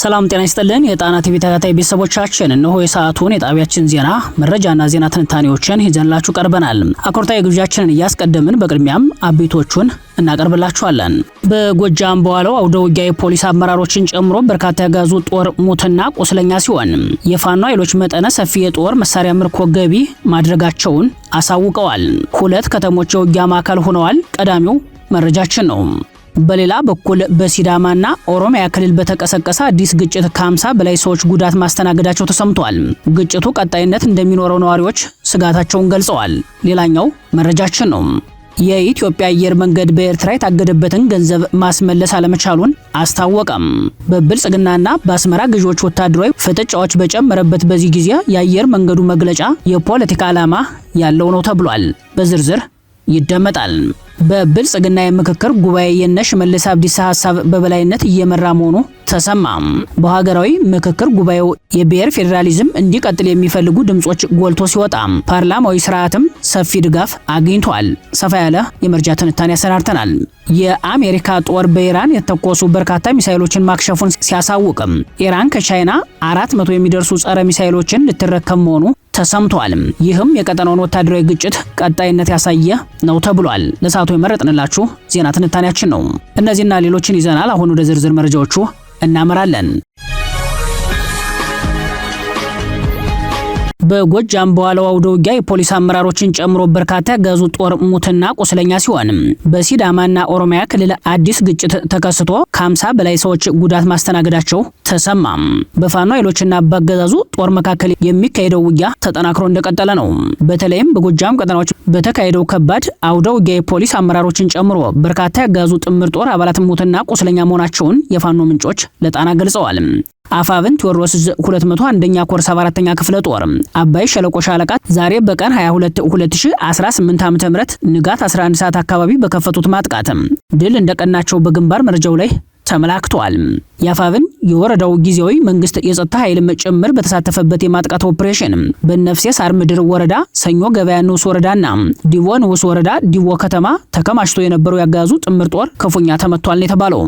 ሰላም ጤና ይስጥልን የጣና ቲቪ ተከታታይ ቤተሰቦቻችን እነሆ የሰዓቱን የጣቢያችን ዜና መረጃና ዜና ትንታኔዎችን ይዘንላችሁ ቀርበናል። አኮርታዊ ግብዣችንን እያስቀደምን በቅድሚያም አቤቶቹን እናቀርብላችኋለን። በጎጃም በዋለው አውደ ውጊያ የፖሊስ አመራሮችን ጨምሮ በርካታ ያጋዙ ጦር ሙትና ቁስለኛ ሲሆን የፋኖ ኃይሎች መጠነ ሰፊ የጦር መሳሪያ ምርኮ ገቢ ማድረጋቸውን አሳውቀዋል። ሁለት ከተሞች የውጊያ ማዕከል ሆነዋል። ቀዳሚው መረጃችን ነው። በሌላ በኩል በሲዳማና ኦሮሚያ ክልል በተቀሰቀሰ አዲስ ግጭት ከ50 በላይ ሰዎች ጉዳት ማስተናገዳቸው ተሰምቷል። ግጭቱ ቀጣይነት እንደሚኖረው ነዋሪዎች ስጋታቸውን ገልጸዋል። ሌላኛው መረጃችን ነው። የኢትዮጵያ አየር መንገድ በኤርትራ የታገደበትን ገንዘብ ማስመለስ አለመቻሉን አስታወቀም። በብልጽግናና በአስመራ ገዢዎች ወታደራዊ ፍጥጫዎች በጨመረበት በዚህ ጊዜ የአየር መንገዱ መግለጫ የፖለቲካ ዓላማ ያለው ነው ተብሏል። በዝርዝር ይደመጣል። በብልጽግና የምክክር ጉባኤ የሽመልስ አብዲሳ ሐሳብ በበላይነት እየመራ መሆኑ ተሰማም። በሀገራዊ ምክክር ጉባኤው የብሔር ፌዴራሊዝም እንዲቀጥል የሚፈልጉ ድምጾች ጎልቶ ሲወጣ ፓርላማዊ ስርዓትም ሰፊ ድጋፍ አግኝቷል። ሰፋ ያለ የመረጃ ትንታኔ ያሰናድተናል። የአሜሪካ ጦር በኢራን የተተኮሱ በርካታ ሚሳኤሎችን ማክሸፉን ሲያሳውቅም ኢራን ከቻይና 400 የሚደርሱ ጸረ ሚሳኤሎችን ልትረከብ መሆኑ ተሰምቷል። ይህም የቀጠናውን ወታደራዊ ግጭት ቀጣይነት ያሳየ ነው ተብሏል። ለሰዓቱ የመረጥንላችሁ ዜና ትንታኔያችን ነው። እነዚህና ሌሎችን ይዘናል። አሁን ወደ ዝርዝር መረጃዎቹ እናመራለን። በጎጃም በዋለው አውደ ውጊያ የፖሊስ አመራሮችን ጨምሮ በርካታ ያጋዙ ጦር ሙትና ቁስለኛ ሲሆን በሲዳማና ኦሮሚያ ክልል አዲስ ግጭት ተከስቶ ከ50 በላይ ሰዎች ጉዳት ማስተናገዳቸው ተሰማም። በፋኖ ኃይሎችና በአገዛዙ ጦር መካከል የሚካሄደው ውጊያ ተጠናክሮ እንደቀጠለ ነው። በተለይም በጎጃም ቀጠናዎች በተካሄደው ከባድ አውደ ውጊያ የፖሊስ አመራሮችን ጨምሮ በርካታ ያጋዙ ጥምር ጦር አባላት ሙትና ቁስለኛ መሆናቸውን የፋኖ ምንጮች ለጣና ገልጸዋል። አፋብን ቴዎድሮስ 201ኛ ኮር 74ኛ ክፍለ ጦር አባይ ሸለቆ ሻለቃ ዛሬ በቀን 22 2018 ዓ.ም ንጋት 11 ሰዓት አካባቢ በከፈቱት ማጥቃት ድል እንደቀናቸው በግንባር መረጃው ላይ ተመላክቷል። ያፋብን የወረዳው ጊዜያዊ መንግስት የጸጥታ ኃይልም ጭምር በተሳተፈበት የማጥቃት ኦፕሬሽን በነፍሴ ሳር ምድር ወረዳ ሰኞ ገበያ ንዑስ ወረዳና ዲቮ ንዑስ ወረዳ ዲቮ ከተማ ተከማችቶ የነበረው ያጋዙ ጥምር ጦር ክፉኛ ተመቷል ነው የተባለው።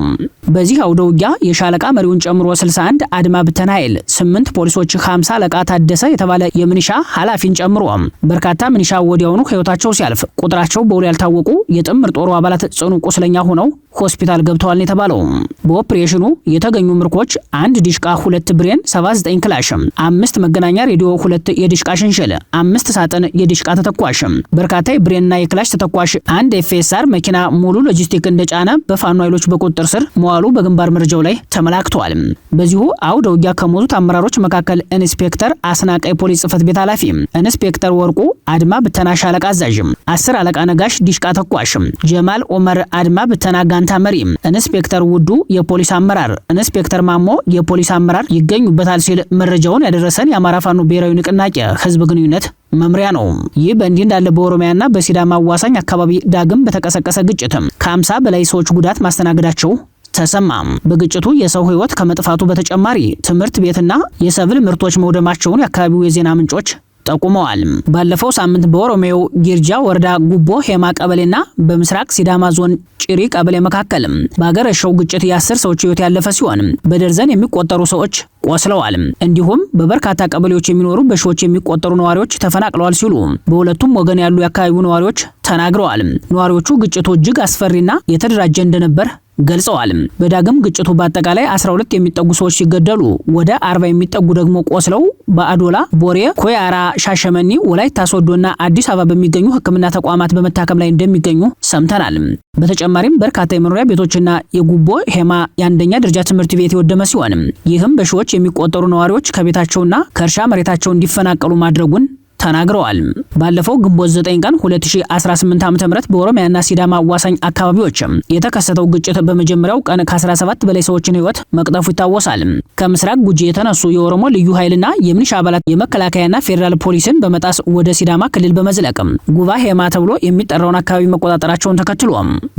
በዚህ አውደ ውጊያ የሻለቃ መሪውን ጨምሮ 61 አድማ ብተና ኃይል 8 ፖሊሶች 50 አለቃ ታደሰ የተባለ የምንሻ ኃላፊን ጨምሮ በርካታ ምንሻ ወዲያውኑ ህይወታቸው ሲያልፍ ቁጥራቸው በውል ያልታወቁ የጥምር ጦሩ አባላት ጽኑ ቁስለኛ ሆነው ሆስፒታል ገብተዋል ነው የተባለው። በኦፕሬሽኑ የተገኙ ምርኮች 1 ዲሽቃ 2 ብሬን 79 ክላሽ 5 መገናኛ ሬዲዮ 2 የዲሽቃ ሽንሽል 5 ሳጥን የዲሽቃ ተተኳሽ በርካታ የብሬንና የክላሽ ተተኳሽ 1 ኤፍኤስአር መኪና ሙሉ ሎጂስቲክ እንደጫነ በፋኖ ኃይሎች በቁጥጥር ስር መዋሉ በግንባር መረጃው ላይ ተመላክቷል። በዚሁ አውደ ውጊያ ከሞቱት አመራሮች መካከል ኢንስፔክተር አስናቀ ፖሊስ ጽፈት ቤት ኃላፊ፣ ኢንስፔክተር ወርቁ አድማ ብተና ሻለቃ አዛዥ፣ 10 አለቃ ነጋሽ ዲሽቃ ተኳሽ፣ ጀማል ኦመር አድማ ብተና ጋንታ መሪ፣ ኢንስፔክተር ውዱ የፖሊስ አመራር፣ ኢንስፔክተር ማሞ የፖሊስ አመራር ይገኙበታል ሲል መረጃውን ያደረሰን የአማራ ፋኖ ብሔራዊ ንቅናቄ ህዝብ ግንኙነት መምሪያ ነው። ይህ በእንዲህ እንዳለ በኦሮሚያና በሲዳማ አዋሳኝ አካባቢ ዳግም በተቀሰቀሰ ግጭት ከ50 በላይ ሰዎች ጉዳት ማስተናገዳቸው ተሰማም። በግጭቱ የሰው ህይወት ከመጥፋቱ በተጨማሪ ትምህርት ቤትና የሰብል ምርቶች መውደማቸውን የአካባቢው የዜና ምንጮች ጠቁመዋል። ባለፈው ሳምንት በኦሮሚያው ጊርጃ ወረዳ ጉቦ ሄማ ቀበሌና በምስራቅ ሲዳማ ዞን ጭሪ ቀበሌ መካከል በአገረሸው ግጭት የ10 ሰዎች ህይወት ያለፈ ሲሆን በደርዘን የሚቆጠሩ ሰዎች ቆስለዋል። እንዲሁም በበርካታ ቀበሌዎች የሚኖሩ በሺዎች የሚቆጠሩ ነዋሪዎች ተፈናቅለዋል ሲሉ በሁለቱም ወገን ያሉ የአካባቢው ነዋሪዎች ተናግረዋል። ነዋሪዎቹ ግጭቱ እጅግ አስፈሪና የተደራጀ እንደነበር ገልጸዋል። በዳግም ግጭቱ በአጠቃላይ 12 የሚጠጉ ሰዎች ሲገደሉ ወደ 40 የሚጠጉ ደግሞ ቆስለው በአዶላ፣ ቦሬ፣ ኮያራ፣ ሻሸመኔ፣ ወላይታ ሶዶና አዲስ አበባ በሚገኙ ሕክምና ተቋማት በመታከም ላይ እንደሚገኙ ሰምተናል። በተጨማሪም በርካታ የመኖሪያ ቤቶችና የጉቦ ሄማ የአንደኛ ደረጃ ትምህርት ቤት የወደመ ሲሆን ይህም በሺዎች የሚቆጠሩ ነዋሪዎች ከቤታቸውና ከእርሻ መሬታቸው እንዲፈናቀሉ ማድረጉን ተናግረዋል። ባለፈው ግንቦት 9 ቀን 2018 ዓ.ም በኦሮሚያና ሲዳማ አዋሳኝ አካባቢዎች የተከሰተው ግጭት በመጀመሪያው ቀን ከ17 በላይ ሰዎችን ህይወት መቅጠፉ ይታወሳል። ከምስራቅ ጉጂ የተነሱ የኦሮሞ ልዩ ኃይልና የሚሊሻ አባላት የመከላከያና ፌዴራል ፖሊስን በመጣስ ወደ ሲዳማ ክልል በመዝለቅ ጉባ ሄማ ተብሎ የሚጠራውን አካባቢ መቆጣጠራቸውን ተከትሎ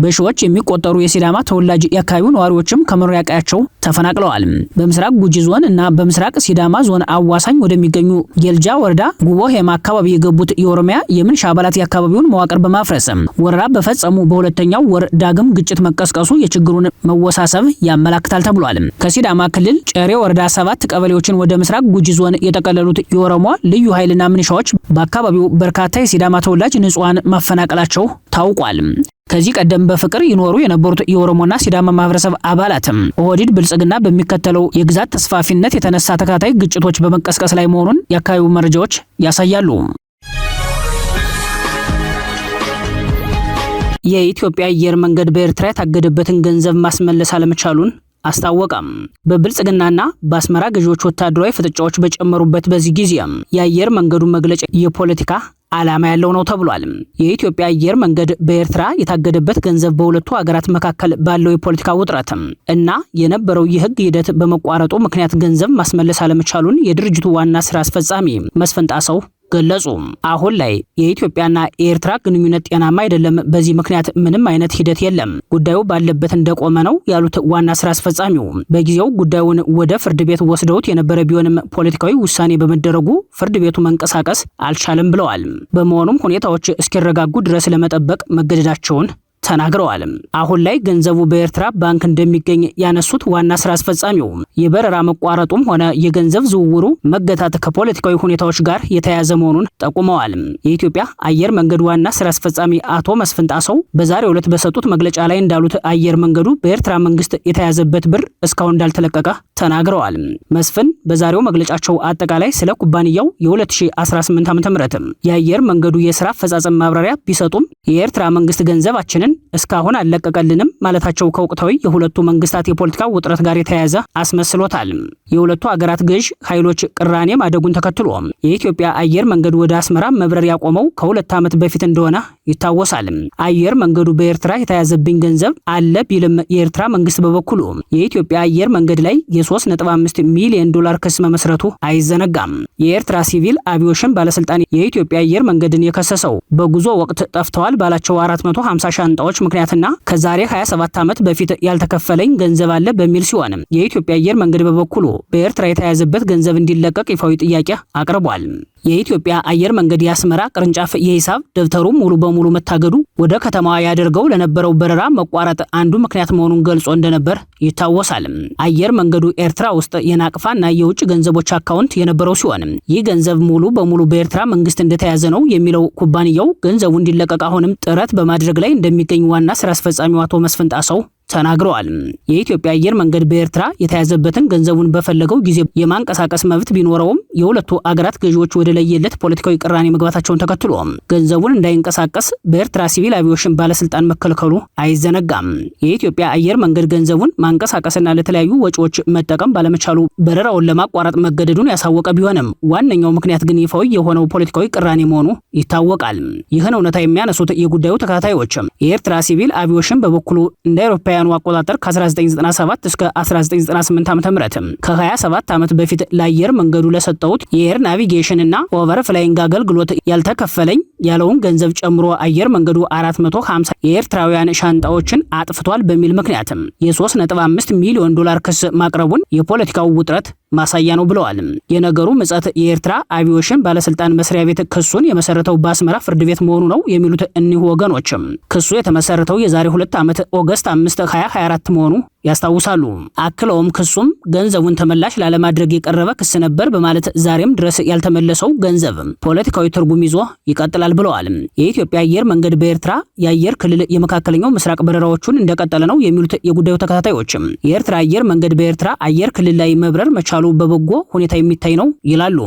በሺዎች የሚቆጠሩ የሲዳማ ተወላጅ የአካባቢው ነዋሪዎችም ከመኖሪያ ቀያቸው ተፈናቅለዋል። በምስራቅ ጉጂ ዞን እና በምስራቅ ሲዳማ ዞን አዋሳኝ ወደሚገኙ ጌልጃ ወረዳ ጉቦ ሄማ ከተማ አካባቢ የገቡት የኦሮሚያ የምንሻ አባላት የአካባቢውን መዋቅር በማፍረስ ወረራ በፈጸሙ በሁለተኛው ወር ዳግም ግጭት መቀስቀሱ የችግሩን መወሳሰብ ያመላክታል ተብሏል። ከሲዳማ ክልል ጨሬ ወረዳ 7 ቀበሌዎችን ወደ ምስራቅ ጉጂ ዞን የጠቀለሉት የኦሮሞ ልዩ ኃይልና ምንሻዎች በአካባቢው በርካታ የሲዳማ ተወላጅ ንጹሃን ማፈናቀላቸው ታውቋል። ከዚህ ቀደም በፍቅር ይኖሩ የነበሩት የኦሮሞና ሲዳማ ማህበረሰብ አባላትም ኦህዴድ ብልጽግና በሚከተለው የግዛት ተስፋፊነት የተነሳ ተከታታይ ግጭቶች በመቀስቀስ ላይ መሆኑን የአካባቢው መረጃዎች ያሳያሉ። የኢትዮጵያ አየር መንገድ በኤርትራ የታገደበትን ገንዘብ ማስመለስ አለመቻሉን አስታወቀም። በብልጽግናና በአስመራ ገዢዎች ወታደራዊ ፍጥጫዎች በጨመሩበት በዚህ ጊዜ የአየር መንገዱ መግለጫ የፖለቲካ ዓላማ ያለው ነው ተብሏል። የኢትዮጵያ አየር መንገድ በኤርትራ የታገደበት ገንዘብ በሁለቱ ሀገራት መካከል ባለው የፖለቲካ ውጥረት እና የነበረው የህግ ሂደት በመቋረጡ ምክንያት ገንዘብ ማስመለስ አለመቻሉን የድርጅቱ ዋና ስራ አስፈጻሚ መስፍን ጣሰው ገለጹ። አሁን ላይ የኢትዮጵያና የኤርትራ ግንኙነት ጤናማ አይደለም። በዚህ ምክንያት ምንም አይነት ሂደት የለም። ጉዳዩ ባለበት እንደቆመ ነው ያሉት ዋና ስራ አስፈጻሚው በጊዜው ጉዳዩን ወደ ፍርድ ቤት ወስደውት የነበረ ቢሆንም ፖለቲካዊ ውሳኔ በመደረጉ ፍርድ ቤቱ መንቀሳቀስ አልቻለም ብለዋል። በመሆኑም ሁኔታዎች እስኪረጋጉ ድረስ ለመጠበቅ መገደዳቸውን ተናግረዋል። አሁን ላይ ገንዘቡ በኤርትራ ባንክ እንደሚገኝ ያነሱት ዋና ስራ አስፈጻሚው የበረራ መቋረጡም ሆነ የገንዘብ ዝውውሩ መገታት ከፖለቲካዊ ሁኔታዎች ጋር የተያያዘ መሆኑን ጠቁመዋል። የኢትዮጵያ አየር መንገድ ዋና ስራ አስፈጻሚ አቶ መስፍን ጣሰው በዛሬው ዕለት በሰጡት መግለጫ ላይ እንዳሉት አየር መንገዱ በኤርትራ መንግስት የተያዘበት ብር እስካሁን እንዳልተለቀቀ ተናግረዋል። መስፍን በዛሬው መግለጫቸው አጠቃላይ ስለ ኩባንያው የ2018 ዓ.ም የአየር መንገዱ የስራ አፈጻጸም ማብራሪያ ቢሰጡም የኤርትራ መንግስት ገንዘባችንን እስካሁን አልለቀቀልንም ማለታቸው ከወቅታዊ የሁለቱ መንግስታት የፖለቲካ ውጥረት ጋር የተያያዘ አስመስሎታል። የሁለቱ ሀገራት ገዥ ኃይሎች ቅራኔ ማደጉን ተከትሎ የኢትዮጵያ አየር መንገድ ወደ አስመራ መብረር ያቆመው ከ2 ዓመት በፊት እንደሆነ ይታወሳል። አየር መንገዱ በኤርትራ የተያዘብኝ ገንዘብ አለ ቢልም የኤርትራ መንግስት በበኩሉ የኢትዮጵያ አየር መንገድ ላይ የ3.5 ሚሊዮን ዶላር ክስ መመስረቱ አይዘነጋም። የኤርትራ ሲቪል አቪዬሽን ባለስልጣን የኢትዮጵያ አየር መንገድን የከሰሰው በጉዞ ወቅት ጠፍተዋል ባላቸው 450 ሻንጣዎች ምክንያትና ከዛሬ 27 ዓመት በፊት ያልተከፈለኝ ገንዘብ አለ በሚል ሲሆን የኢትዮጵያ አየር መንገድ በበኩሉ በኤርትራ የተያዘበት ገንዘብ እንዲለቀቅ ይፋዊ ጥያቄ አቅርቧል። የኢትዮጵያ አየር መንገድ የአስመራ ቅርንጫፍ የሂሳብ ደብተሩ ሙሉ በሙሉ መታገዱ ወደ ከተማዋ ያደርገው ለነበረው በረራ መቋረጥ አንዱ ምክንያት መሆኑን ገልጾ እንደነበር ይታወሳል። አየር መንገዱ ኤርትራ ውስጥ የናቅፋና የውጭ ገንዘቦች አካውንት የነበረው ሲሆን ይህ ገንዘብ ሙሉ በሙሉ በኤርትራ መንግስት እንደተያዘ ነው የሚለው ኩባንያው ገንዘቡ እንዲለቀቅ አሁንም ጥረት በማድረግ ላይ እንደሚገኝ ዋና ስራ አስፈጻሚው አቶ መስፍን ጣሰው ተናግረዋል። የኢትዮጵያ አየር መንገድ በኤርትራ የተያዘበትን ገንዘቡን በፈለገው ጊዜ የማንቀሳቀስ መብት ቢኖረውም የሁለቱ አገራት ገዢዎች ወደ ለየለት ፖለቲካዊ ቅራኔ መግባታቸውን ተከትሎ ገንዘቡን እንዳይንቀሳቀስ በኤርትራ ሲቪል አቪዬሽን ባለስልጣን መከልከሉ አይዘነጋም። የኢትዮጵያ አየር መንገድ ገንዘቡን ማንቀሳቀስና ለተለያዩ ወጪዎች መጠቀም ባለመቻሉ በረራውን ለማቋረጥ መገደዱን ያሳወቀ ቢሆንም ዋነኛው ምክንያት ግን ይፋዊ የሆነው ፖለቲካዊ ቅራኔ መሆኑ ይታወቃል። ይህን እውነታ የሚያነሱት የጉዳዩ ተከታታዮች የኤርትራ ሲቪል አቪዬሽን በበኩሉ እንደ አውሮፓውያኑ አቆጣጠር ከ1997 እስከ 1998 ዓ.ም ከ27 ዓመት በፊት ለአየር መንገዱ ለሰጠውት የኤር ናቪጌሽን እና ኦቨርፍላይንግ አገልግሎት ያልተከፈለኝ ያለውን ገንዘብ ጨምሮ አየር መንገዱ 450 የኤርትራውያን ሻንጣዎችን አጥፍቷል በሚል ምክንያትም የ3.5 ሚሊዮን ዶላር ክስ ማቅረቡን የፖለቲካው ውጥረት ማሳያ ነው ብለዋል። የነገሩ ምጸት የኤርትራ አቪዬሽን ባለስልጣን መስሪያ ቤት ክሱን የመሰረተው በአስመራ ፍርድ ቤት መሆኑ ነው የሚሉት እኒሁ ወገኖችም ክሱ የተመሰረተው የዛሬ 2 ዓመት ኦገስት 5 2024 መሆኑ ያስታውሳሉ። አክለውም ክሱም ገንዘቡን ተመላሽ ላለማድረግ የቀረበ ክስ ነበር በማለት ዛሬም ድረስ ያልተመለሰው ገንዘብ ፖለቲካዊ ትርጉም ይዞ ይቀጥላል ብለዋል። የኢትዮጵያ አየር መንገድ በኤርትራ የአየር ክልል የመካከለኛው ምስራቅ በረራዎቹን እንደቀጠለ ነው የሚሉት የጉዳዩ ተከታታዮችም የኤርትራ አየር መንገድ በኤርትራ አየር ክልል ላይ መብረር መቻሉ በበጎ ሁኔታ የሚታይ ነው ይላሉ።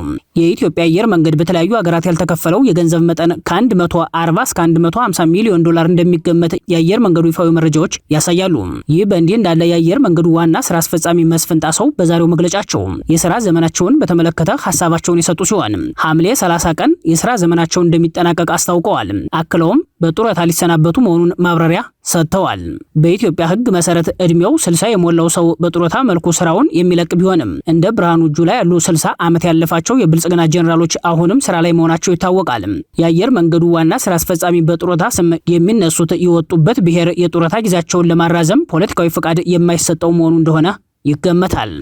የኢትዮጵያ አየር መንገድ በተለያዩ ሀገራት ያልተከፈለው የገንዘብ መጠን ከ140 እስከ 150 ሚሊዮን ዶላር እንደሚገመት የአየር መንገዱ ይፋዊ መረጃዎች ያሳያሉ። ይህ በእንዲህ እንዳለ የአየር መንገዱ ዋና ስራ አስፈጻሚ መስፍን ጣሰው በዛሬው መግለጫቸው የስራ ዘመናቸውን በተመለከተ ሐሳባቸውን የሰጡ ሲሆን ሐምሌ 30 ቀን የስራ ዘመናቸው እንደሚጠናቀቅ አስታውቀዋል። አክለውም በጡረታ ሊሰናበቱ መሆኑን ማብራሪያ ሰጥተዋል። በኢትዮጵያ ሕግ መሰረት እድሜው 60 የሞላው ሰው በጡረታ መልኩ ስራውን የሚለቅ ቢሆንም እንደ ብርሃኑ ጁላ ያሉ 60 ዓመት ያለፋቸው የብልጽግና ጄኔራሎች አሁንም ስራ ላይ መሆናቸው ይታወቃል። የአየር መንገዱ ዋና ስራ አስፈጻሚ በጡረታ ስም የሚነሱት የወጡበት ብሔር የጡረታ ጊዜያቸውን ለማራዘም ፖለቲካዊ ፍቃድ የማይሰጠው መሆኑ እንደሆነ ይገመታል።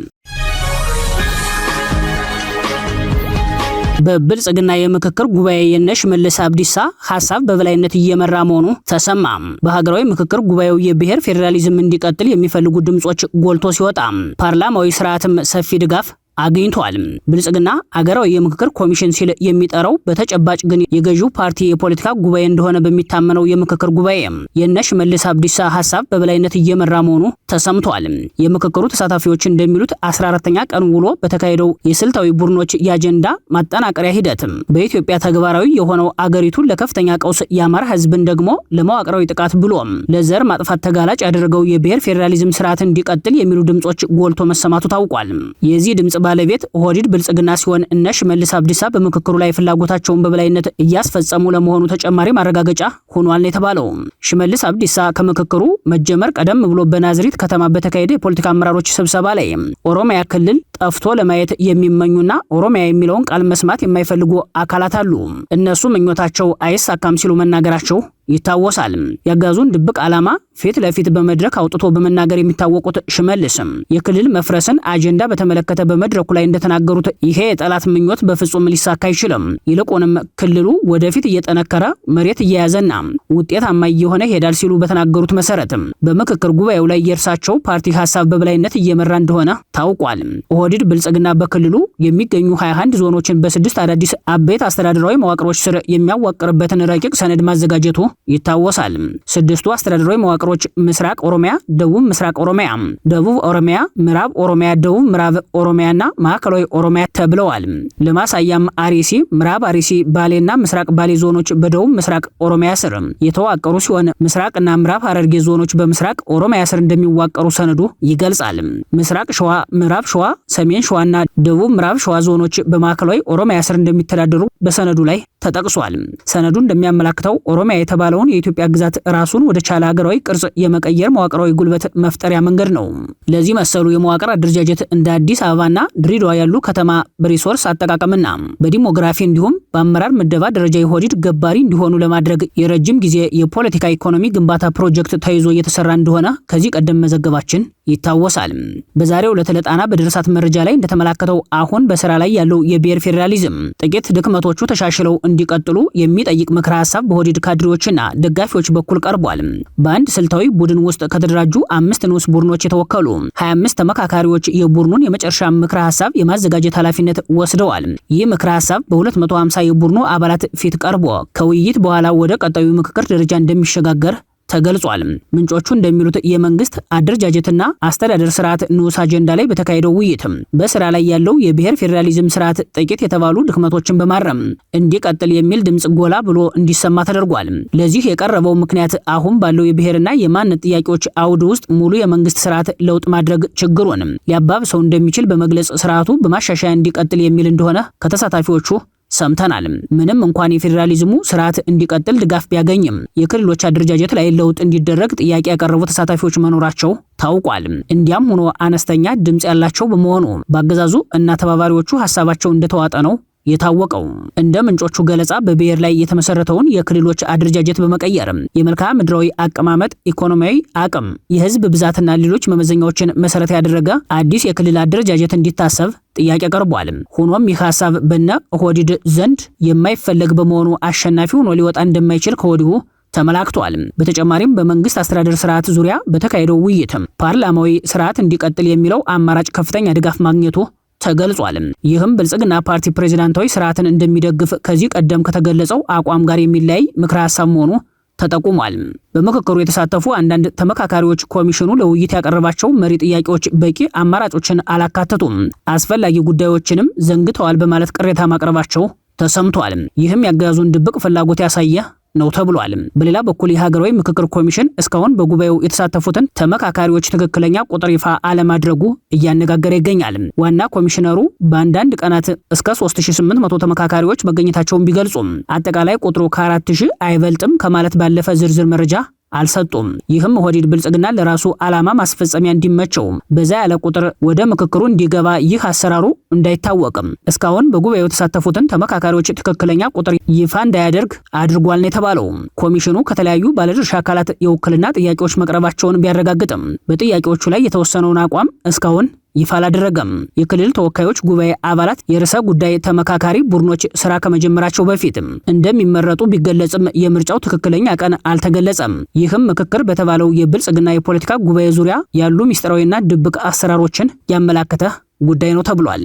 በብልጽግና የምክክር ጉባኤ የሽመልስ አብዲሳ ሐሳብ በበላይነት እየመራ መሆኑ ተሰማ። በሀገራዊ ምክክር ጉባኤው የብሔር ፌዴራሊዝም እንዲቀጥል የሚፈልጉ ድምጾች ጎልቶ ሲወጣ ፓርላማዊ ስርዓትም ሰፊ ድጋፍ አግኝቷል። ብልጽግና አገራዊ የምክክር ኮሚሽን ሲል የሚጠራው በተጨባጭ ግን የገዢው ፓርቲ የፖለቲካ ጉባኤ እንደሆነ በሚታመነው የምክክር ጉባኤ የሽመልስ አብዲሳ ሐሳብ በበላይነት እየመራ መሆኑ ተሰምቷል። የምክክሩ ተሳታፊዎች እንደሚሉት 14ኛ ቀን ውሎ በተካሄደው የስልታዊ ቡድኖች የአጀንዳ ማጠናቀሪያ ሂደት በኢትዮጵያ ተግባራዊ የሆነው አገሪቱን ለከፍተኛ ቀውስ የአማራ ሕዝብን ደግሞ ለመዋቅራዊ ጥቃት ብሎም ለዘር ማጥፋት ተጋላጭ ያደረገው የብሔር ፌዴራሊዝም ስርዓት እንዲቀጥል የሚሉ ድምጾች ጎልቶ መሰማቱ ታውቋል። የዚህ ድምጽ ባለቤት ኦህዴድ ብልጽግና ሲሆን ሽመልስ አብዲሳ በምክክሩ ላይ ፍላጎታቸውን በበላይነት እያስፈጸሙ ለመሆኑ ተጨማሪ ማረጋገጫ ሆኗል ነው የተባለው። ሽመልስ አብዲሳ ከምክክሩ መጀመር ቀደም ብሎ በናዝሬት ከተማ በተካሄደ የፖለቲካ አመራሮች ስብሰባ ላይ ኦሮሚያ ክልል ጠፍቶ ለማየት የሚመኙና ኦሮሚያ የሚለውን ቃል መስማት የማይፈልጉ አካላት አሉ። እነሱ ምኞታቸው አይሳካም ሲሉ መናገራቸው ይታወሳል። ያጋዙን ድብቅ ዓላማ ፊት ለፊት በመድረክ አውጥቶ በመናገር የሚታወቁት ሽመልስም የክልል መፍረስን አጀንዳ በተመለከተ በመድረኩ ላይ እንደተናገሩት ይሄ የጠላት ምኞት በፍጹም ሊሳካ አይችልም። ይልቁንም ክልሉ ወደፊት እየጠነከረ መሬት እየያዘና ውጤታማ እየሆነ ይሄዳል ሲሉ በተናገሩት መሰረት በምክክር ጉባኤው ላይ የእርሳቸው ፓርቲ ሐሳብ በበላይነት እየመራ እንደሆነ ታውቋል። ኦህዴድ ብልጽግና በክልሉ የሚገኙ 21 ዞኖችን በ6 አዳዲስ አበይት አስተዳደራዊ መዋቅሮች ስር የሚያዋቅርበትን ረቂቅ ሰነድ ማዘጋጀቱ ይታወሳል። 6ቱ አስተዳደራዊ መዋቅሮች ምስራቅ ኦሮሚያ፣ ደቡብ ምስራቅ ኦሮሚያ፣ ደቡብ ኦሮሚያ፣ ምዕራብ ኦሮሚያ፣ ደቡብ ምዕራብ ኦሮሚያና ማዕከላዊ ኦሮሚያ ተብለዋል። ለማሳያም አርሲ፣ ምዕራብ አርሲ፣ ባሌና ምስራቅ ባሌ ዞኖች በደቡብ ምስራቅ ኦሮሚያ ስር የተዋቀሩ ሲሆን ምስራቅና ምዕራብ ሐረርጌ ዞኖች በምስራቅ ኦሮሚያ ስር እንደሚዋቀሩ ሰነዱ ይገልጻል። ምስራቅ ሸዋ፣ ምዕራብ ሸዋ፣ ሰሜን ሸዋና ደቡብ ምዕራብ ሸዋ ዞኖች በማዕከላዊ ኦሮሚያ ስር እንደሚተዳደሩ በሰነዱ ላይ ተጠቅሷል። ሰነዱ እንደሚያመላክተው ኦሮሚያ የተባለውን የኢትዮጵያ ግዛት ራሱን ወደ ቻለ ሀገራዊ ቅርጽ የመቀየር መዋቅራዊ ጉልበት መፍጠሪያ መንገድ ነው። ለዚህ መሰሉ የመዋቅር አደረጃጀት እንደ አዲስ አበባና ድሬዳዋ ያሉ ከተማ በሪሶርስ አጠቃቀምና በዲሞግራፊ እንዲሁም በአመራር ምደባ ደረጃ የኦህዴድ ገባሪ እንዲሆኑ ለማድረግ የረጅም ጊዜ የፖለቲካ ኢኮኖሚ ግንባታ ፕሮጀክት ተይዞ እየተሰራ እንደሆነ ከዚህ ቀደም መዘገባችን ይታወሳል። በዛሬው ዕለት ለጣና በደረሳት መረጃ ላይ እንደተመላከተው አሁን በስራ ላይ ያለው የብሔር ፌዴራሊዝም ጥቂት ድክመቶቹ ተሻሽለው እንዲቀጥሉ የሚጠይቅ ምክረ ሐሳብ በኦህዴድ ካድሬዎችና ደጋፊዎች በኩል ቀርቧል። በአንድ ስልታዊ ቡድን ውስጥ ከተደራጁ 5 ንዑስ ቡድኖች የተወከሉ 25 ተመካካሪዎች የቡድኑን የመጨረሻ ምክረ ሐሳብ የማዘጋጀት ኃላፊነት ወስደዋል። ይህ ምክረ ሐሳብ በ250 የቡድኑ አባላት ፊት ቀርቦ ከውይይት በኋላ ወደ ቀጣዩ ምክክር ደረጃ እንደሚሸጋገር ተገልጿል። ምንጮቹ እንደሚሉት የመንግስት አደረጃጀትና አስተዳደር ስርዓት ንዑስ አጀንዳ ላይ በተካሄደው ውይይት በስራ ላይ ያለው የብሔር ፌዴራሊዝም ስርዓት ጥቂት የተባሉ ድክመቶችን በማረም እንዲቀጥል የሚል ድምጽ ጎላ ብሎ እንዲሰማ ተደርጓል። ለዚህ የቀረበው ምክንያት አሁን ባለው የብሔርና የማንነት ጥያቄዎች አውድ ውስጥ ሙሉ የመንግስት ስርዓት ለውጥ ማድረግ ችግሩን ሊያባብሰው እንደሚችል በመግለጽ ስርዓቱ በማሻሻያ እንዲቀጥል የሚል እንደሆነ ከተሳታፊዎቹ ሰምተናል። ምንም እንኳን የፌዴራሊዝሙ ስርዓት እንዲቀጥል ድጋፍ ቢያገኝም የክልሎች አደረጃጀት ላይ ለውጥ እንዲደረግ ጥያቄ ያቀረቡ ተሳታፊዎች መኖራቸው ታውቋል። እንዲያም ሆኖ አነስተኛ ድምጽ ያላቸው በመሆኑ በአገዛዙ እና ተባባሪዎቹ ሐሳባቸው እንደተዋጠ ነው የታወቀው። እንደ ምንጮቹ ገለጻ በብሔር ላይ የተመሰረተውን የክልሎች አደረጃጀት በመቀየር የመልክዓ ምድራዊ አቀማመጥ፣ ኢኮኖሚያዊ አቅም፣ የህዝብ ብዛትና ሌሎች መመዘኛዎችን መሰረት ያደረገ አዲስ የክልል አደረጃጀት እንዲታሰብ ጥያቄ ቀርቧል። ሆኖም ይህ ሐሳብ በነ ኦህዴድ ዘንድ የማይፈለግ በመሆኑ አሸናፊ ሆኖ ሊወጣ እንደማይችል ከወዲሁ ተመላክቷል። በተጨማሪም በመንግስት አስተዳደር ስርዓት ዙሪያ በተካሄደው ውይይትም ፓርላማዊ ስርዓት እንዲቀጥል የሚለው አማራጭ ከፍተኛ ድጋፍ ማግኘቱ ተገልጿል። ይህም ብልጽግና ፓርቲ ፕሬዝዳንታዊ ስርዓትን እንደሚደግፍ ከዚህ ቀደም ከተገለጸው አቋም ጋር የሚለያይ ምክረ ሐሳብ መሆኑ ተጠቁሟል። በምክክሩ የተሳተፉ አንዳንድ ተመካካሪዎች ኮሚሽኑ ለውይይት ያቀረባቸው መሪ ጥያቄዎች በቂ አማራጮችን አላካተቱም፣ አስፈላጊ ጉዳዮችንም ዘንግተዋል በማለት ቅሬታ ማቅረባቸው ተሰምቷል። ይህም ያገዛዙን ድብቅ ፍላጎት ያሳየ ነው ተብሏል። በሌላ በኩል የሀገራዊ ምክክር ኮሚሽን እስካሁን በጉባኤው የተሳተፉትን ተመካካሪዎች ትክክለኛ ቁጥር ይፋ አለማድረጉ እያነጋገረ ይገኛል። ዋና ኮሚሽነሩ በአንዳንድ ቀናት እስከ 3800 ተመካካሪዎች መገኘታቸውን ቢገልጹም አጠቃላይ ቁጥሩ ከ4000 አይበልጥም ከማለት ባለፈ ዝርዝር መረጃ አልሰጡም። ይህም ኦህዴድ ብልጽግና ለራሱ ዓላማ ማስፈጸሚያ እንዲመቸው በዛ ያለ ቁጥር ወደ ምክክሩ እንዲገባ ይህ አሰራሩ እንዳይታወቅም እስካሁን በጉባኤው የተሳተፉትን ተመካካሪዎች ትክክለኛ ቁጥር ይፋ እንዳያደርግ አድርጓል ነው የተባለው። ኮሚሽኑ ከተለያዩ ባለድርሻ አካላት የውክልና ጥያቄዎች መቅረባቸውን ቢያረጋግጥም በጥያቄዎቹ ላይ የተወሰነውን አቋም እስካሁን ይፋ አላደረገም። የክልል ተወካዮች ጉባኤ አባላት የርዕሰ ጉዳይ ተመካካሪ ቡድኖች ስራ ከመጀመራቸው በፊት እንደሚመረጡ ቢገለጽም የምርጫው ትክክለኛ ቀን አልተገለጸም። ይህም ምክክር በተባለው የብልጽግና የፖለቲካ ጉባኤ ዙሪያ ያሉ ሚስጥራዊና ድብቅ አሰራሮችን ያመላከተ ጉዳይ ነው ተብሏል።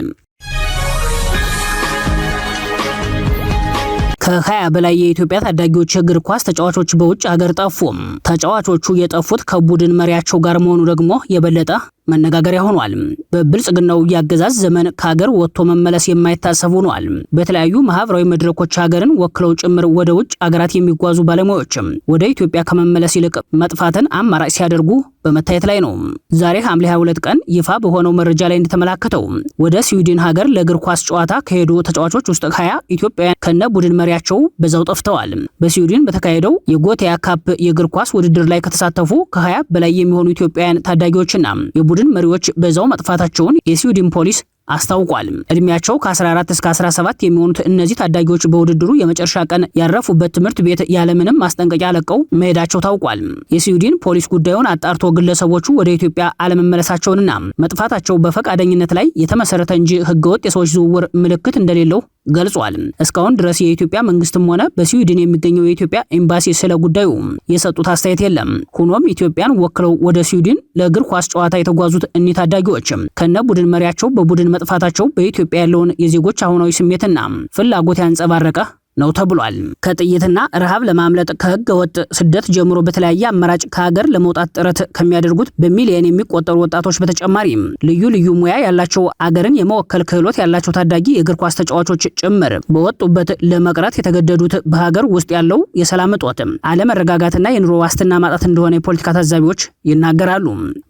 ከ20 በላይ የኢትዮጵያ ታዳጊዎች የእግር ኳስ ተጫዋቾች በውጭ ሀገር ጠፉ። ተጫዋቾቹ የጠፉት ከቡድን መሪያቸው ጋር መሆኑ ደግሞ የበለጠ መነጋገሪያ ሆኗል። በብልጽግናው ያገዛዝ ዘመን ከሀገር ወጥቶ መመለስ የማይታሰብ ሆኗል። በተለያዩ ማህበራዊ መድረኮች ሀገርን ወክለው ጭምር ወደ ውጭ ሀገራት የሚጓዙ ባለሙያዎችም ወደ ኢትዮጵያ ከመመለስ ይልቅ መጥፋትን አማራጭ ሲያደርጉ በመታየት ላይ ነው። ዛሬ ሐምሌ 22 ቀን ይፋ በሆነው መረጃ ላይ እንደተመላከተው ወደ ስዊድን ሀገር ለእግር ኳስ ጨዋታ ከሄዱ ተጫዋቾች ውስጥ 20 ኢትዮጵያውያን ከነ ቡድን መሪያቸው በዛው ጠፍተዋል። በስዊድን በተካሄደው የጎቲያ ካፕ የእግር ኳስ ውድድር ላይ ከተሳተፉ ከ20 በላይ የሚሆኑ ኢትዮጵያውያን ታዳጊዎችና ቡድን መሪዎች በዛው መጥፋታቸውን የስዊድን ፖሊስ አስታውቋል። እድሜያቸው ከ14 እስከ 17 የሚሆኑት እነዚህ ታዳጊዎች በውድድሩ የመጨረሻ ቀን ያረፉበት ትምህርት ቤት ያለምንም ማስጠንቀቂያ ለቀው መሄዳቸው ታውቋል። የስዊድን ፖሊስ ጉዳዩን አጣርቶ ግለሰቦቹ ወደ ኢትዮጵያ አለመመለሳቸውንና መጥፋታቸው በፈቃደኝነት ላይ የተመሰረተ እንጂ ህገወጥ የሰዎች ዝውውር ምልክት እንደሌለው ገልጿል። እስካሁን ድረስ የኢትዮጵያ መንግስትም ሆነ በስዊድን የሚገኘው የኢትዮጵያ ኤምባሲ ስለ ጉዳዩ የሰጡት አስተያየት የለም። ሆኖም ኢትዮጵያን ወክለው ወደ ስዊድን ለእግር ኳስ ጨዋታ የተጓዙት እኒህ ታዳጊዎች ከነ ቡድን መሪያቸው በቡድን መጥፋታቸው በኢትዮጵያ ያለውን የዜጎች አሁናዊ ስሜትና ፍላጎት ያንጸባረቀ ነው ተብሏል። ከጥይትና ረሃብ ለማምለጥ ከህገ ወጥ ስደት ጀምሮ በተለያየ አማራጭ ከሀገር ለመውጣት ጥረት ከሚያደርጉት በሚሊዮን የሚቆጠሩ ወጣቶች በተጨማሪ ልዩ ልዩ ሙያ ያላቸው አገርን የመወከል ክህሎት ያላቸው ታዳጊ የእግር ኳስ ተጫዋቾች ጭምር በወጡበት ለመቅረት የተገደዱት በሀገር ውስጥ ያለው የሰላም እጦት፣ አለመረጋጋትና የኑሮ ዋስትና ማጣት እንደሆነ የፖለቲካ ታዛቢዎች ይናገራሉ።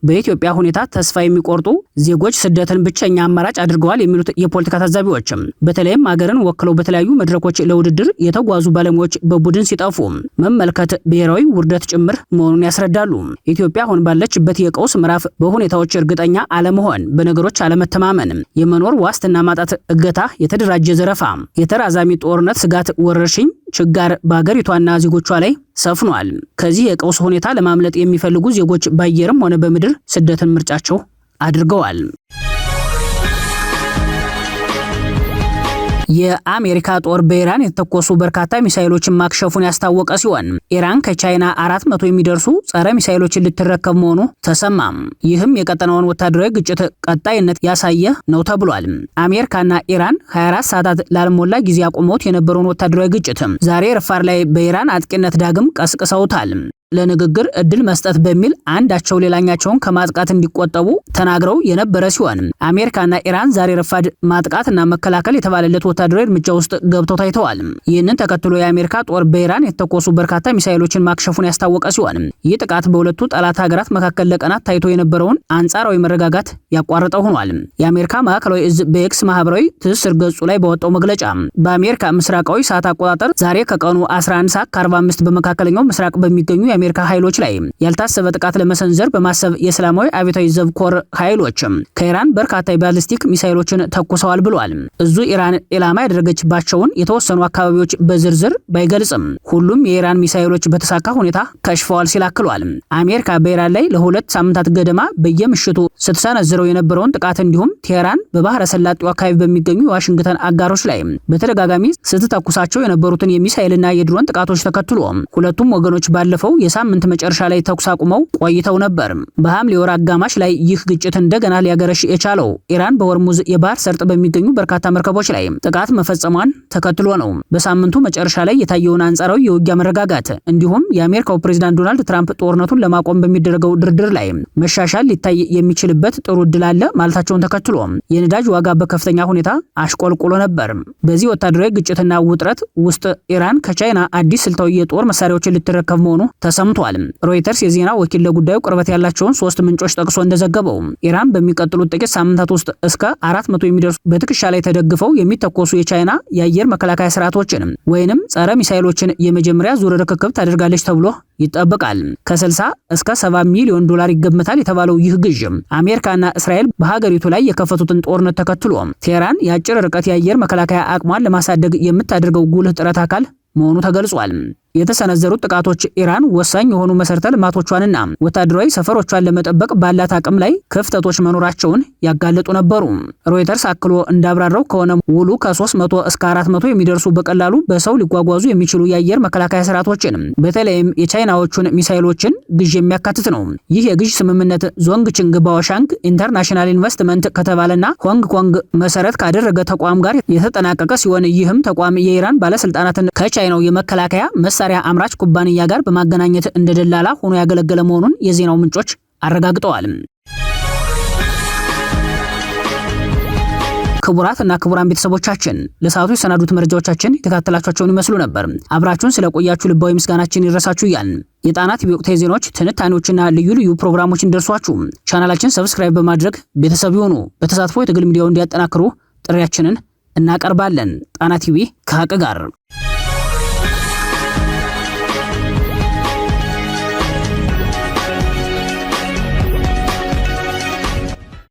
በኢትዮጵያ ሁኔታ ተስፋ የሚቆርጡ ዜጎች ስደትን ብቸኛ አማራጭ አድርገዋል የሚሉት የፖለቲካ ታዛቢዎች በተለይም ሀገርን ወክለው በተለያዩ መድረኮች ለውድድር የተጓዙ ባለሙያዎች በቡድን ሲጠፉ መመልከት ብሔራዊ ውርደት ጭምር መሆኑን ያስረዳሉ። ኢትዮጵያ አሁን ባለችበት የቀውስ ምዕራፍ በሁኔታዎች እርግጠኛ አለመሆን፣ በነገሮች አለመተማመን፣ የመኖር ዋስትና ማጣት፣ እገታ፣ የተደራጀ ዘረፋ፣ የተራዛሚ ጦርነት ስጋት፣ ወረርሽኝ ችጋር በሀገሪቷና ዜጎቿ ላይ ሰፍኗል። ከዚህ የቀውስ ሁኔታ ለማምለጥ የሚፈልጉ ዜጎች በአየርም ሆነ በምድር ስደትን ምርጫቸው አድርገዋል። የአሜሪካ ጦር በኢራን የተተኮሱ በርካታ ሚሳኤሎችን ማክሸፉን ያስታወቀ ሲሆን ኢራን ከቻይና 400 የሚደርሱ ጸረ ሚሳኤሎችን ልትረከብ መሆኑ ተሰማም። ይህም የቀጠናውን ወታደራዊ ግጭት ቀጣይነት ያሳየ ነው ተብሏል። አሜሪካና ኢራን 24 ሰዓታት ላልሞላ ጊዜ አቁመውት የነበረውን ወታደራዊ ግጭት ዛሬ ረፋድ ላይ በኢራን አጥቂነት ዳግም ቀስቅሰውታል። ለንግግር እድል መስጠት በሚል አንዳቸው ሌላኛቸውን ከማጥቃት እንዲቆጠቡ ተናግረው የነበረ ሲሆን አሜሪካና ኢራን ዛሬ ረፋድ ማጥቃትና መከላከል የተባለለት ወታደራዊ እርምጃ ውስጥ ገብተው ታይተዋል። ይህንን ተከትሎ የአሜሪካ ጦር በኢራን የተተኮሱ በርካታ ሚሳኤሎችን ማክሸፉን ያስታወቀ ሲሆን ይህ ጥቃት በሁለቱ ጠላት ሀገራት መካከል ለቀናት ታይቶ የነበረውን አንጻራዊ መረጋጋት ያቋረጠው ሆኗል። የአሜሪካ ማዕከላዊ እዝ በኤክስ ማህበራዊ ትስስር ገጹ ላይ ባወጣው መግለጫ በአሜሪካ ምስራቃዊ ሰዓት አቆጣጠር ዛሬ ከቀኑ 11 ሰዓት ከ45 በመካከለኛው ምስራቅ በሚገኙ የአሜሪካ ኃይሎች ላይ ያልታሰበ ጥቃት ለመሰንዘር በማሰብ የእስላማዊ አብዮታዊ ዘብ ኮር ኃይሎች ከኢራን በርካታ የባሊስቲክ ሚሳኤሎችን ተኩሰዋል ብሏል። እዙ ኢራን ኢላማ ያደረገችባቸውን የተወሰኑ አካባቢዎች በዝርዝር ባይገልጽም ሁሉም የኢራን ሚሳኤሎች በተሳካ ሁኔታ ከሽፈዋል ሲል አክሏል። አሜሪካ በኢራን ላይ ለ2 ሳምንታት ገደማ በየምሽቱ ስትሰነዝረው የነበረውን ጥቃት እንዲሁም ቴህራን በባህረ ሰላጤው አካባቢ በሚገኙ የዋሽንግተን አጋሮች ላይ በተደጋጋሚ ስትተኩሳቸው የነበሩትን የሚሳኤልና የድሮን ጥቃቶች ተከትሎ ሁለቱም ወገኖች ባለፈው ሳምንት መጨረሻ ላይ ተኩስ አቁመው ቆይተው ነበር። በሐምሌ ወር አጋማሽ ላይ ይህ ግጭት እንደገና ሊያገረሽ የቻለው ኢራን በሆርሙዝ የባህር ሰርጥ በሚገኙ በርካታ መርከቦች ላይ ጥቃት መፈጸሟን ተከትሎ ነው። በሳምንቱ መጨረሻ ላይ የታየውን አንጻራዊ የውጊያ መረጋጋት እንዲሁም የአሜሪካው ፕሬዝዳንት ዶናልድ ትራምፕ ጦርነቱን ለማቆም በሚደረገው ድርድር ላይ መሻሻል ሊታይ የሚችልበት ጥሩ እድል አለ ማለታቸውን ተከትሎ የነዳጅ ዋጋ በከፍተኛ ሁኔታ አሽቆልቁሎ ነበር። በዚህ ወታደራዊ ግጭትና ውጥረት ውስጥ ኢራን ከቻይና አዲስ ስልታዊ የጦር መሳሪያዎችን ልትረከብ መሆኑ ተሰምቷል። ሮይተርስ የዜና ወኪል ለጉዳዩ ቅርበት ያላቸውን 3 ምንጮች ጠቅሶ እንደዘገበው ኢራን በሚቀጥሉት ጥቂት ሳምንታት ውስጥ እስከ 400 የሚደርሱ በትከሻ ላይ ተደግፈው የሚተኮሱ የቻይና የአየር መከላከያ ስርዓቶችን ወይንም ጸረ ሚሳኤሎችን የመጀመሪያ ዙር ርክክብ ታደርጋለች ተብሎ ይጠበቃል። ከ60 እስከ 70 ሚሊዮን ዶላር ይገመታል የተባለው ይህ ግዥ አሜሪካና እስራኤል በሀገሪቱ ላይ የከፈቱትን ጦርነት ተከትሎ ቴህራን የአጭር ርቀት የአየር መከላከያ አቅሟን ለማሳደግ የምታደርገው ጉልህ ጥረት አካል መሆኑ ተገልጿል። የተሰነዘሩት ጥቃቶች ኢራን ወሳኝ የሆኑ መሰረተ ልማቶቿንና ወታደራዊ ሰፈሮቿን ለመጠበቅ ባላት አቅም ላይ ክፍተቶች መኖራቸውን ያጋለጡ ነበሩ። ሮይተርስ አክሎ እንዳብራራው ከሆነ ውሉ ከ300 እስከ 400 የሚደርሱ በቀላሉ በሰው ሊጓጓዙ የሚችሉ የአየር መከላከያ ስርዓቶችን በተለይም የቻይናዎቹን ሚሳይሎችን ግዥ የሚያካትት ነው። ይህ የግዥ ስምምነት ዞንግቺንግ ባኦሻንግ ኢንተርናሽናል ኢንቨስትመንት ከተባለና ሆንግ ኮንግ መሰረት ካደረገ ተቋም ጋር የተጠናቀቀ ሲሆን ይህም ተቋም የኢራን ባለስልጣናትን ከቻይናው የመከላከያ መሳሪያ አምራች ኩባንያ ጋር በማገናኘት እንደደላላ ሆኖ ያገለገለ መሆኑን የዜናው ምንጮች አረጋግጠዋል። ክቡራትና ክቡራን ቤተሰቦቻችን ለሰዓቱ የሰናዱት መረጃዎቻችን የተከታተላችኋቸውን ይመስሉ ነበር። አብራችሁን ስለቆያችሁ ልባዊ ምስጋናችን ይድረሳችሁ እያልን የጣና ቲቪ ወቅታዊ ዜናዎች፣ ትንታኔዎችና ልዩ ልዩ ፕሮግራሞች እንደርሷችሁ ቻናላችን ሰብስክራይብ በማድረግ ቤተሰብ ይሁኑ። በተሳትፎ የትግል ሚዲያውን እንዲያጠናክሩ ጥሪያችንን እናቀርባለን። ጣና ቲቪ ከሀቅ ጋር